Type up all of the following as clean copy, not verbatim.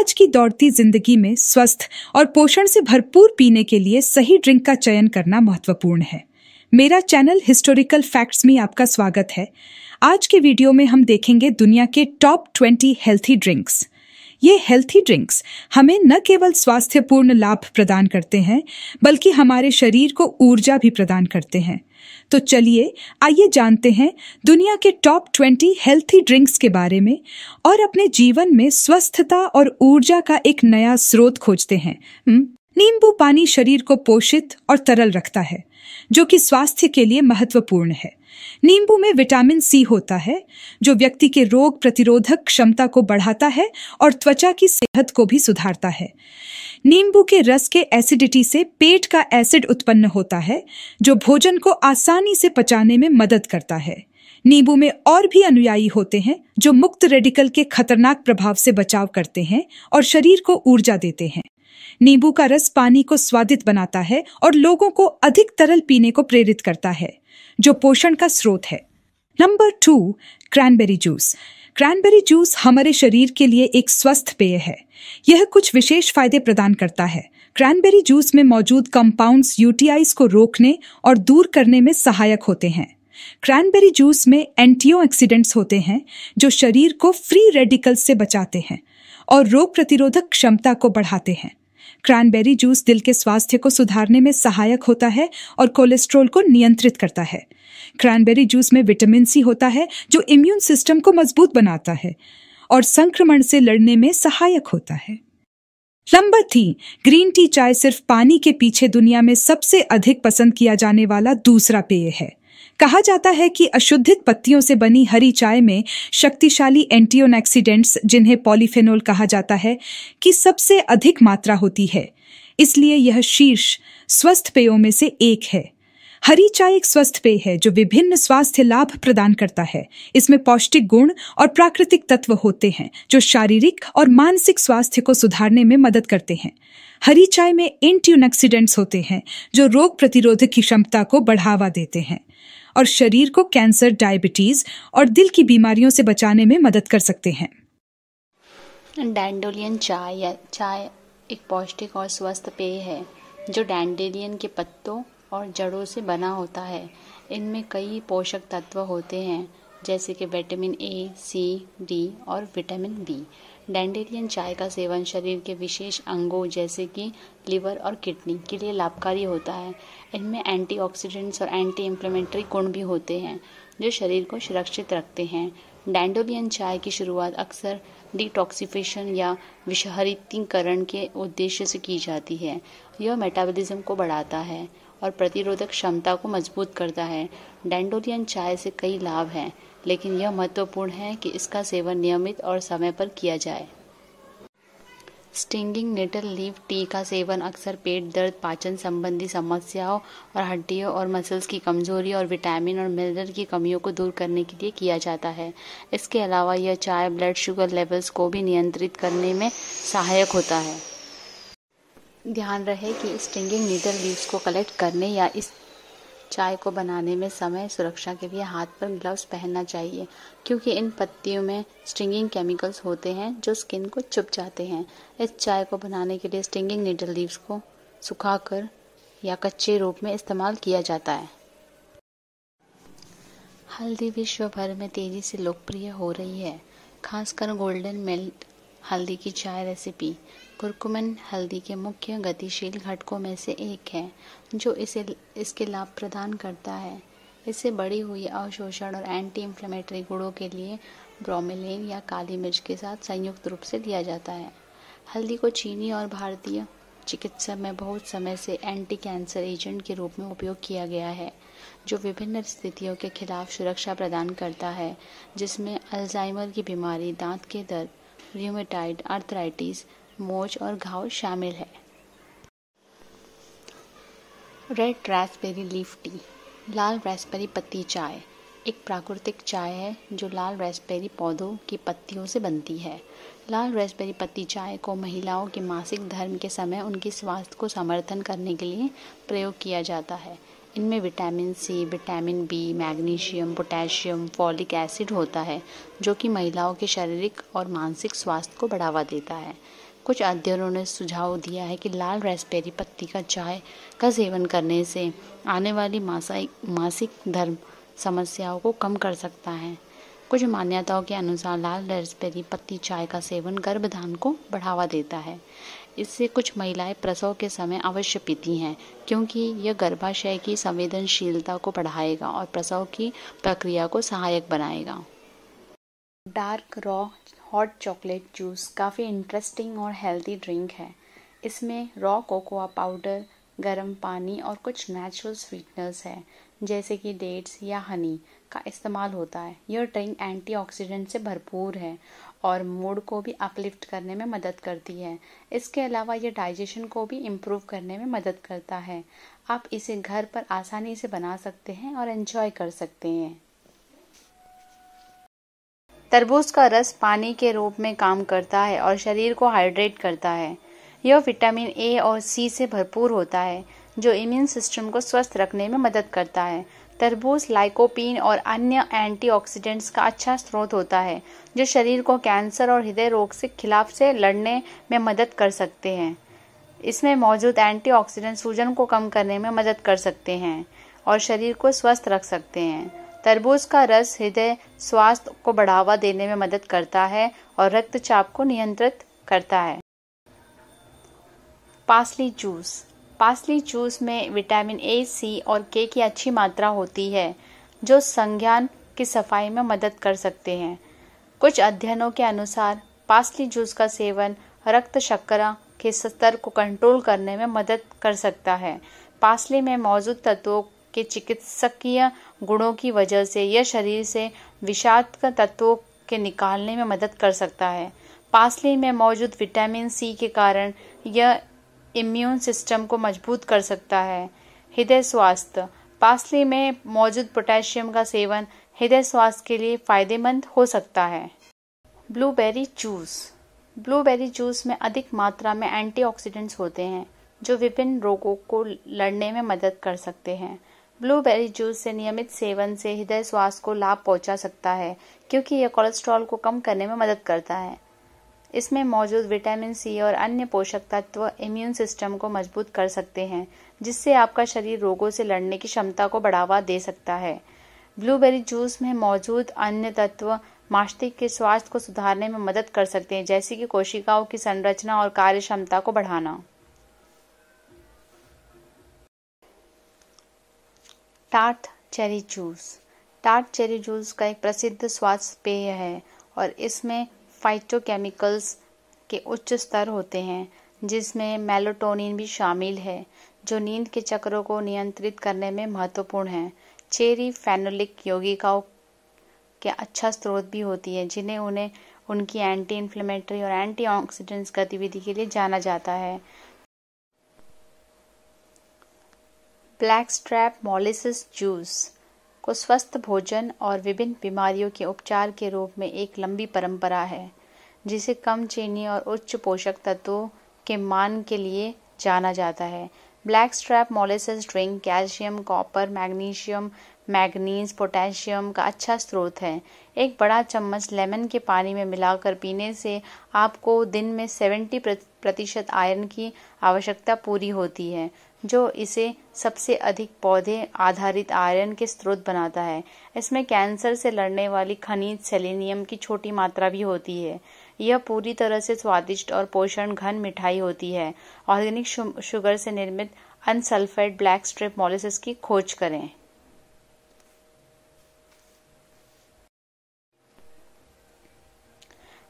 आज की दौड़ती जिंदगी में स्वस्थ और पोषण से भरपूर पीने के लिए सही ड्रिंक का चयन करना महत्वपूर्ण है। मेरा चैनल हिस्टोरिकल फैक्ट्स में आपका स्वागत है। आज के वीडियो में हम देखेंगे दुनिया के टॉप 20 हेल्थी ड्रिंक्स। ये हेल्थी ड्रिंक्स हमें न केवल स्वास्थ्यपूर्ण लाभ प्रदान करते हैं, बल्कि हमारे शरीर को ऊर्जा भी प्रदान करते हैं। तो चलिए आइए जानते हैं दुनिया के टॉप 20 हेल्थी ड्रिंक्स के बारे में और अपने जीवन में स्वस्थता और ऊर्जा का एक नया स्रोत खोजते हैं। नींबू पानी शरीर को पोषित और तरल रखता है, जो कि स्वास्थ्य के लिए महत्वपूर्ण है। नींबू में विटामिन सी होता है, जो व्यक्ति के रोग प्रतिरोधक क्षमता को बढ़ाता है और त्वचा की सेहत को भी सुधारता है। नींबू के रस के एसिडिटी से पेट का एसिड उत्पन्न होता है, जो भोजन को आसानी से पचाने में मदद करता है। नींबू में और भी अनुयायी होते हैं, जो मुक्त रेडिकल के खतरनाक प्रभाव से बचाव करते हैं और शरीर को ऊर्जा देते हैं। नींबू का रस पानी को स्वादिष्ट बनाता है और लोगों को अधिक तरल पीने को प्रेरित करता है, जो पोषण का स्रोत है। Number 2, cranberry juice. Cranberry juice हमारे शरीर के लिए एक स्वस्थ पेय है। यह कुछ विशेष फायदे प्रदान करता है। क्रैनबेरी जूस में मौजूद कंपाउंड्स यूटीआईज को रोकने और दूर करने में सहायक होते हैं। क्रैनबेरी जूस में एंटीऑक्सीडेंट्स होते हैं, जो शरीर को फ्री रेडिकल्स से बचाते हैं और रोग प्रतिरोधक क्षमता को बढ़ाते हैं। क्रैनबेरी जूस दिल के स्वास्थ्य को सुधारने में सहायक होता है और कोलेस्ट्रॉल को नियंत्रित करता है। क्रैनबेरी जूस में विटामिन सी होता है, जो इम्यून सिस्टम को मजबूत बनाता है और संक्रमण से लड़ने में सहायक होता है। नंबर 3, ग्रीन टी चाय सिर्फ पानी के पीछे दुनिया में सबसे अधिक पसंद किया जाने वाला दूसरा पेय है। कहा जाता है कि अशुद्धित पत्तियों से बनी हरी चाय में शक्तिशाली एंटीऑक्सीडेंट्स, जिन्हें पॉलीफेनोल कहा जाता है, की सबसे अधिक मात्रा होती है। इसलिए यह शीर्ष स्वस्थ पेयों में से एक है। हरी चाय एक स्वस्थ पेय है जो विभिन्न स्वास्थ्य लाभ प्रदान करता है। इसमें पौष्टिक गुण और प्राकृतिक तत्व होते हैं, जो शारीरिक और मानसिक स्वास्थ्य को सुधारने में मदद करते हैं। हरी चाय में एंटीऑक्सीडेंट्स होते हैं, जो रोग प्रतिरोधक की क्षमता को बढ़ावा देते हैं और शरीर को कैंसर, डायबिटीज और दिल की बीमारियों से बचाने में मदद कर सकते हैं। डैंडेलियन चाय या चाय एक पौष्टिक और स्वस्थ पेय है, जो डैंडेलियन के पत्तों और जड़ों से बना होता है। इनमें कई पोषक तत्व होते हैं, जैसे कि विटामिन ए, सी, डी और विटामिन बी। डैंडेलियन चाय का सेवन शरीर के विशेष अंगों जैसे कि लिवर और किडनी के लिए लाभकारी होता है। इनमें एंटीऑक्सीडेंट्स और एंटी इंफ्लेमेटरी गुण भी होते हैं, जो शरीर को सुरक्षित रखते हैं। डैंडेलियन चाय की शुरुआत अक्सर डिटॉक्सिफिकेशन या विषहरितीकरण के उद्देश्य से की जाती है। यह मेटाबॉलिज्म को बढ़ाता है और प्रतिरोधक क्षमता को मजबूत करता है। डैंडेलियन चाय से कई लाभ हैं, लेकिन यह महत्वपूर्ण है कि इसका सेवन नियमित और समय पर किया जाए। स्टिंगिंग नीडल लीफ टी का सेवन अक्सर पेट दर्द, पाचन संबंधी समस्याओं और हड्डियों और मसल्स की कमजोरी और विटामिन और मिनरल की कमियों को दूर करने के लिए किया जाता है। इसके अलावा यह चाय ब्लड शुगर लेवल्स को भी नियंत्रित करने में सहायक होता है। ध्यान रहे कि स्टिंगिंग नीडल लीव्स को कलेक्ट करने या इस चाय को बनाने में समय सुरक्षा के लिए हाथ पर ग्लव्स पहनना चाहिए, क्योंकि इन पत्तियों में स्टिंगिंग केमिकल्स होते हैं जो स्किन को चुभ जाते हैं। इस चाय को बनाने के लिए स्टिंगिंग नीडल लीव्स को सुखाकर या कच्चे रूप में इस्तेमाल किया जाता है। हल्दी विश्व भर में तेजी से लोकप्रिय हो रही है, खासकर गोल्डन मेल्ट हल्दी की चाय रेसिपी। कुरकुमिन हल्दी के मुख्य गतिशील घटकों में से एक है, जो इसके लाभ प्रदान करता है। इसे बढ़ी हुई अवशोषण और एंटी इंफ्लेमेटरी गुणों के लिए ब्रोमेलैन या काली मिर्च के साथ संयुक्त रूप से लिया जाता है। हल्दी को चीनी और भारतीय चिकित्सा में बहुत समय से एंटी कैंसर एजेंट के रूप में उपयोग किया गया है, जो विभिन्न स्थितियों के खिलाफ सुरक्षा प्रदान करता है, जिसमें अल्जाइमर की बीमारी, दांत के दर्द, रूमेटाइड आर्थराइटिस, मोच और घाव शामिल है। रेड रास्पबेरी लीफ टी, लाल रास्पबेरी पत्ती चाय एक प्राकृतिक चाय है जो लाल रास्पबेरी पौधों की पत्तियों से बनती है। लाल रास्पबेरी पत्ती चाय को महिलाओं के मासिक धर्म के समय उनके स्वास्थ्य को समर्थन करने के लिए प्रयोग किया जाता है। इनमें vitamin C, vitamin B, magnesium, potassium, folic acid होता है, जो कि महिलाओं के शारीरिक और मानसिक स्वास्थ्य को बढ़ावा देता है। कुछ अध्ययनों ने सुझाव दिया है कि लाल रास्पबेरी पत्ती का चाय का सेवन करने से आने वाली मासिक धर्म समस्याओं को कम कर सकता है। कुछ मान्यताओं के अनुसार लाल रास्पबेरी पत्ती चाय का सेवन गर्भाधान को बढ़ावा देता है। इससे कुछ महिलाएं प्रसव के समय अवश्य पीती हैं, क्योंकि यह गर्भाशय की संवेदनशीलता को बढ़ाएगा और प्रसव की प्रक्रिया को सहायक बनाएगा। Dark raw hot chocolate juice काफ़ी इंटरेस्टिंग और हेल्दी ड्रिंक है। इसमें रॉ कोकोआ पाउडर, गर्म पानी और कुछ नेचुरल स्वीटनर्स है, जैसे कि डेट्स या हनी का इस्तेमाल होता है। यह ड्रिंक एंटीऑक्सीडेंट से भरपूर है और मूड को भी अपलिफ्ट करने में मदद करती है। इसके अलावा यह डाइजेशन को भी इम्प्रूव करने में मदद करता है। आप इसे घर पर आसानी से बना सकते हैं और एंजॉय कर सकते हैं। तरबूज का रस पानी के रूप में काम करता है और शरीर को हाइड्रेट करता है। यह विटामिन ए और सी से भरपूर होता है, जो इम्यून सिस्टम को स्वस्थ रखने में मदद करता है। तरबूज लाइकोपीन और अन्य एंटीऑक्सीडेंट्स का अच्छा स्रोत होता है, जो शरीर को कैंसर और हृदय रोग के खिलाफ से लड़ने में मदद कर सकते हैं। इसमें मौजूद एंटीऑक्सीडेंट सूजन को कम करने में मदद कर सकते हैं और शरीर को स्वस्थ रख सकते हैं। तरबूज का रस हृदय स्वास्थ्य को बढ़ावा देने में मदद करता है और रक्तचाप को नियंत्रित करता है। Parsley juice. पार्सली जूस में विटामिन ए, सी और के की अच्छी मात्रा होती है, जो संज्ञान की सफाई में मदद कर सकते हैं। कुछ अध्ययनों के अनुसार पार्सली जूस का सेवन रक्त शर्करा के स्तर को कंट्रोल करने में मदद कर सकता है। पार्सली में मौजूद तत्वों के चिकित्सकीय गुणों की वजह से यह शरीर से विषाक्त तत्वों के निकालने में मदद कर सकता है। पार्सली में मौजूद विटामिन सी के कारण यह इम्यून सिस्टम को मजबूत कर सकता है। हृदय स्वास्थ्य। पार्सली में मौजूद पोटेशियम का सेवन हृदय स्वास्थ्य के लिए फायदेमंद हो सकता है। Blueberry juice. ब्लूबेरी जूस में अधिक मात्रा में एंटीऑक्सीडेंट्स होते हैं, जो विभिन्न रोगों को लड़ने में मदद कर सकते हैं। ब्लूबेरी जूस से नियमित सेवन से हृदय स्वास्थ्य को लाभ पहुंचा सकता है, क्योंकि यह कोलेस्ट्रॉल को कम करने में मदद करता है। इसमें मौजूद विटामिन सी और अन्य पोषक तत्व इम्यून सिस्टम को मजबूत कर सकते हैं, जिससे आपका शरीर रोगों से लड़ने की क्षमता को बढ़ावा दे सकता है। ब्लूबेरी जूस में मौजूद अन्य तत्व मस्तिष्क के स्वास्थ्य को सुधारने में मदद कर सकते हैं, जैसे कि कोशिकाओं की संरचना और कार्य क्षमता को बढ़ाना। Tart cherry juice. Tart cherry juice का एक प्रसिद्ध स्वास्थ्य पेय है और इसमें फाइटोकेमिकल्स के उच्च स्तर होते हैं, जिसमें मेलाटोनिन भी शामिल है, जो नींद के चक्रों को नियंत्रित करने में महत्वपूर्ण है। चेरी फेनोलिक यौगिकों के अच्छा स्रोत भी होती है, जिन्हें उनकी एंटी इन्फ्लेमेटरी और एंटीऑक्सीडेंट्स गतिविधि के लिए जाना जाता है। ब्लैकस्ट्रैप मोलेसेस जूस को स्वस्थ भोजन और विभिन्न बीमारियों के उपचार के रूप में एक लंबी परंपरा है, जिसे कम चीनी और उच्च पोषक तत्वों के मान के लिए जाना जाता है। Blackstrap molasses drink calcium, copper, magnesium, manganese, potassium का अच्छा स्रोत है। एक बड़ा चम्मच लेमन के पानी में मिलाकर पीने से आपको दिन में 70% आयरन की आवश्यकता पूरी होती है, जो इसे सबसे अधिक पौधे आधारित आयरन के स्रोत बनाता है। इसमें कैंसर से लड़ने वाली खनिज सेलेनियम की छोटी मात्रा भी होती है। यह पूरी तरह से स्वादिष्ट और पोषण घन मिठाई होती है। ऑर्गेनिक शुगर से निर्मित अनसल्फाइड ब्लैक स्ट्रिप मोलेसेस की खोज करें।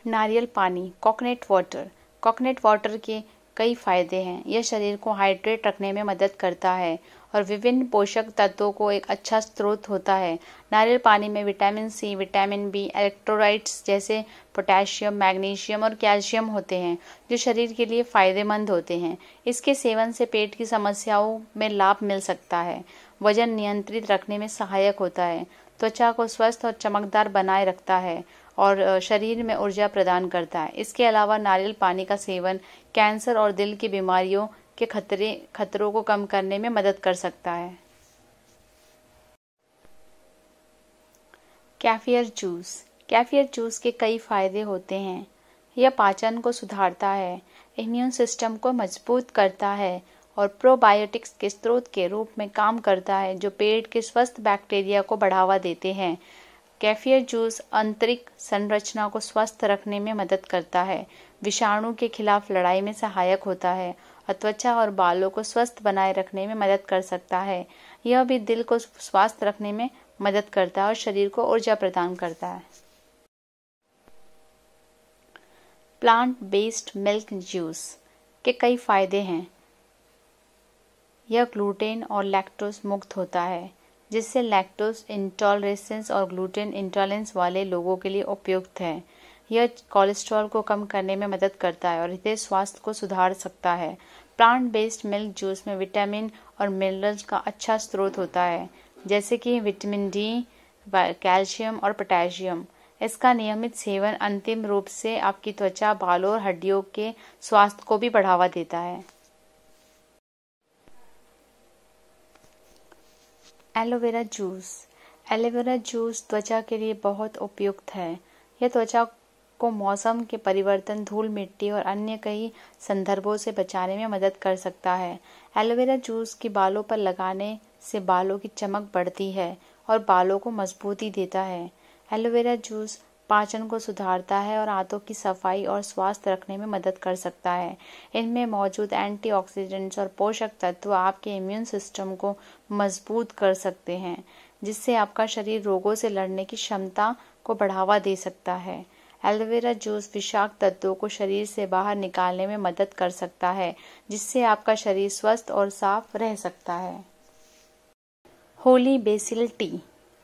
नारियल पानी, कोकोनट वाटर। कोकोनट वाटर के कई फायदे हैं। यह शरीर को हाइड्रेट रखने में मदद करता है और विभिन्न पोषक तत्वों को एक अच्छा स्रोत होता है। नारियल पानी में vitamin C, vitamin B, electrolytes जैसे पोटेशियम, मैग्नीशियम और कैल्शियम होते हैं, जो शरीर के लिए फायदेमंद होते हैं। इसके सेवन से पेट की समस्याओं में लाभ मिल सकता है, वजन नियंत्रित रखने में सहायक होता है, त्वचा को स्वस्थ और चमकदार बनाए रखता है और शरीर में ऊर्जा प्रदान करता है। इसके अलावा नारियल पानी का सेवन कैंसर और दिल की बीमारियों के खतरों को कम करने में मदद कर सकता है। कैफियर जूस। कैफियर जूस के कई फायदे होते हैं। यह पाचन को सुधारता है, इम्यून सिस्टम को मजबूत करता है और प्रोबायोटिक्स के स्रोत के रूप में काम करता है जो पेट के स्वस्थ बैक्टीरिया को बढ़ावा देते हैं। केफिर जूस आंतरिक संरचना को स्वस्थ रखने में मदद करता है, विषाणु के खिलाफ लड़ाई में सहायक होता है और त्वचा और बालों को स्वस्थ बनाए रखने में मदद कर सकता है। यह भी दिल को स्वस्थ रखने में मदद करता है और शरीर को ऊर्जा प्रदान करता है। प्लांट बेस्ड मिल्क जूस के कई फायदे हैं। यह ग्लूटेन और लैक्टोज मुक्त होता है, जिससे लैक्टोज इंटॉलरेंस और ग्लूटेन इंटॉलरेंस वाले लोगों के लिए उपयुक्त है। यह कोलेस्ट्रॉल को कम करने में मदद करता है और हृदय स्वास्थ्य को सुधार सकता है। प्लांट बेस्ड मिल्क जूस में विटामिन और मिनरल्स का अच्छा स्रोत होता है, जैसे कि विटामिन डी, कैल्शियम और पोटेशियम। इसका नियमित सेवन अंतिम रूप से आपकी त्वचा, बालों और हड्डियों के स्वास्थ्य को भी बढ़ावा देता है। Aloe vera juice. एलोवेरा जूस त्वचा के लिए बहुत उपयुक्त है। यह त्वचा को मौसम के परिवर्तन, धूल मिट्टी और अन्य कई संदर्भों से बचाने में मदद कर सकता है। एलोवेरा जूस की बालों पर लगाने से बालों की चमक बढ़ती है और बालों को मजबूती देता है। एलोवेरा जूस पाचन को सुधारता है और दांतों की सफाई और स्वास्थ्य रखने में मदद कर सकता है। इनमें मौजूद एंटीऑक्सीडेंट्स और पोषक तत्व आपके इम्यून सिस्टम को मजबूत कर सकते हैं, जिससे आपका शरीर रोगों से लड़ने की क्षमता को बढ़ावा दे सकता है। एलोवेरा जूस विषाक्त तत्वों को शरीर से बाहर निकालने में मदद कर सकता है, जिससे आपका शरीर स्वस्थ और साफ रह सकता है। Holy basil T.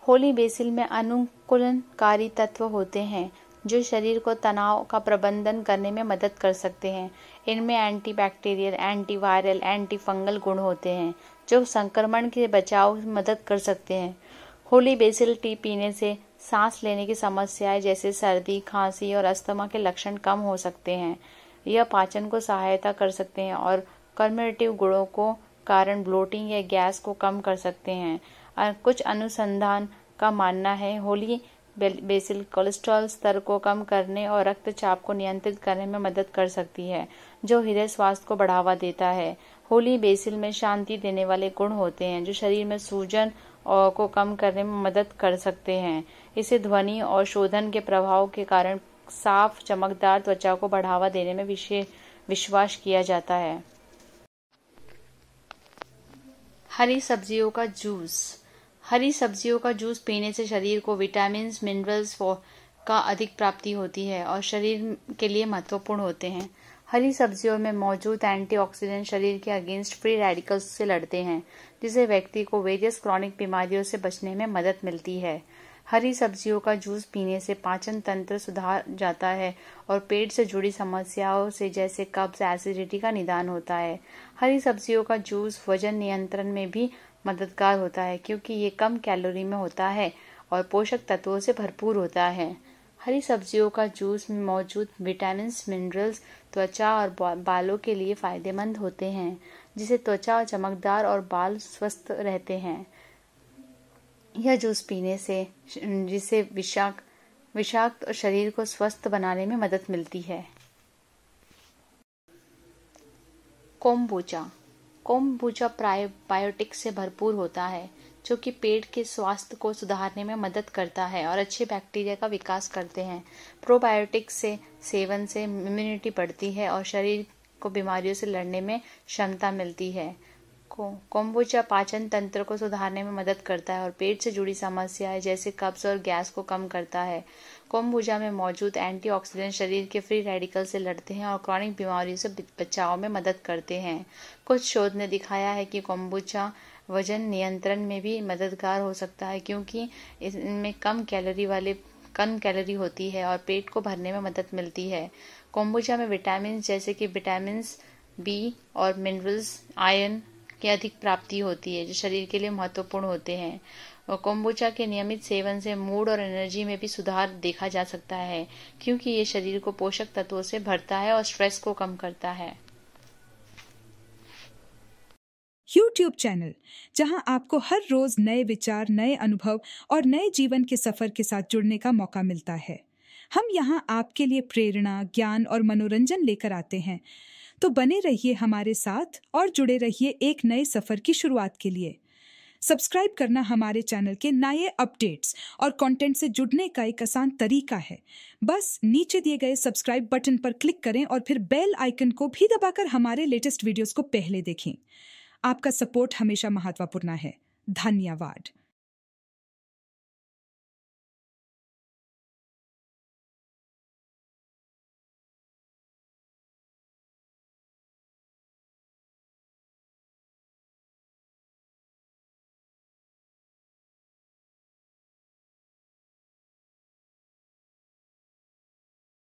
Holy basil में अनुकूलनकारी तत्व होते हैं जो शरीर को तनाव का प्रबंधन करने में मदद कर सकते हैं। इनमें एंटीबैक्टीरियल, एंटीवायरल, एंटीफंगल गुण होते हैं जो संक्रमण के बचाव में मदद कर सकते हैं। होली बेसिल टी पीने से सांस लेने की समस्याएं जैसे सर्दी, खांसी और अस्थमा के लक्षण कम हो सकते हैं। यह पाचन को सहायता कर सकते हैं और कम्युनिटिव गुणों को कारण ब्लोटिंग या गैस को कम कर सकते हैं। कुछ अनुसंधान का मानना है होली बेसिल कोलेस्ट्रॉल स्तर को कम करने और रक्तचाप को नियंत्रित करने में मदद कर सकती है, जो हृदय स्वास्थ्य को बढ़ावा देता है। होली बेसिल में शांति देने वाले गुण होते हैं जो शरीर में सूजन को कम करने में मदद कर सकते हैं। इसे ध्वनि और शोधन के प्रभाव के कारण साफ चमकदार त्वचा को बढ़ावा देने में विश्वास किया जाता है। हरी सब्जियों का जूस। हरी सब्जियों का जूस पीने से शरीर को विटामिन, मिनरल्स का अधिक प्राप्ति होती है और शरीर के लिए महत्वपूर्ण होते हैं। हरी सब्जियों में मौजूद एंटीऑक्सीडेंट शरीर के अगेंस्ट फ्री रेडिकल्स से लड़ते हैं, जिससे व्यक्ति को वेरियस क्रॉनिक बीमारियों से बचने में मदद मिलती है। हरी सब्जियों का जूस पीने से पाचन तंत्र सुधार जाता है और पेट से जुड़ी समस्याओं से जैसे कब्ज, एसिडिटी का निदान होता है। हरी सब्जियों का जूस वजन नियंत्रण में भी मददगार होता है क्योंकि ये कम कैलोरी में होता है और पोषक तत्वों से भरपूर होता है। हरी सब्जियों का जूस में मौजूद विटामिन, मिनरल्स त्वचा और बालों के लिए फायदेमंद होते हैं, जिससे त्वचा चमकदार और बाल स्वस्थ रहते हैं। यह जूस पीने से जिसे विषाक्त शरीर को स्वस्थ बनाने में मदद मिलती है। कोम्बुचा। कोम्बुचा प्रोबायोटिक्स से भरपूर होता है, जो कि पेट के स्वास्थ्य को सुधारने में मदद करता है और अच्छे बैक्टीरिया का विकास करते हैं। प्रोबायोटिक्स से सेवन से इम्यूनिटी बढ़ती है और शरीर को बीमारियों से लड़ने में क्षमता मिलती है। कोम्बुचा पाचन तंत्र को सुधारने में मदद करता है और पेट से जुड़ी समस्याएं जैसे कब्ज और गैस को कम करता है। कोम्बुचा में मौजूद एंटीऑक्सीडेंट शरीर के फ्री रेडिकल से लड़ते हैं और क्रॉनिक बीमारियों से बचाव में मदद करते हैं। कुछ शोध ने दिखाया है कि कोम्बुचा वजन नियंत्रण में भी मददगार हो सकता है क्योंकि इनमें कम कैलोरी होती है और पेट को भरने में मदद मिलती है। कोम्बुचा में विटामिन जैसे कि विटामिन बी और मिनरल्स, आयरन की अधिक प्राप्ति होती है जो शरीर के लिए महत्वपूर्ण होते हैं। और कोम्बुचा के नियमित सेवन से मूड और एनर्जी में भी सुधार देखा जा सकता है क्योंकि ये शरीर को पोषक तत्वों से भरता है और स्ट्रेस को कम करता है। YouTube चैनल, जहां आपको हर रोज नए विचार, नए अनुभव और नए जीवन के सफर के साथ जुड़ने का मौका मिलता है। हम यहाँ आपके लिए प्रेरणा, ज्ञान और मनोरंजन लेकर आते हैं। तो बने रहिए हमारे साथ और जुड़े रहिए एक नए सफर की शुरुआत के लिए। सब्सक्राइब करना हमारे चैनल के नए अपडेट्स और कंटेंट से जुड़ने का एक आसान तरीका है। बस नीचे दिए गए सब्सक्राइब बटन पर क्लिक करें और फिर बेल आइकन को भी दबाकर हमारे लेटेस्ट वीडियोस को पहले देखें। आपका सपोर्ट हमेशा महत्वपूर्ण है। धन्यवाद।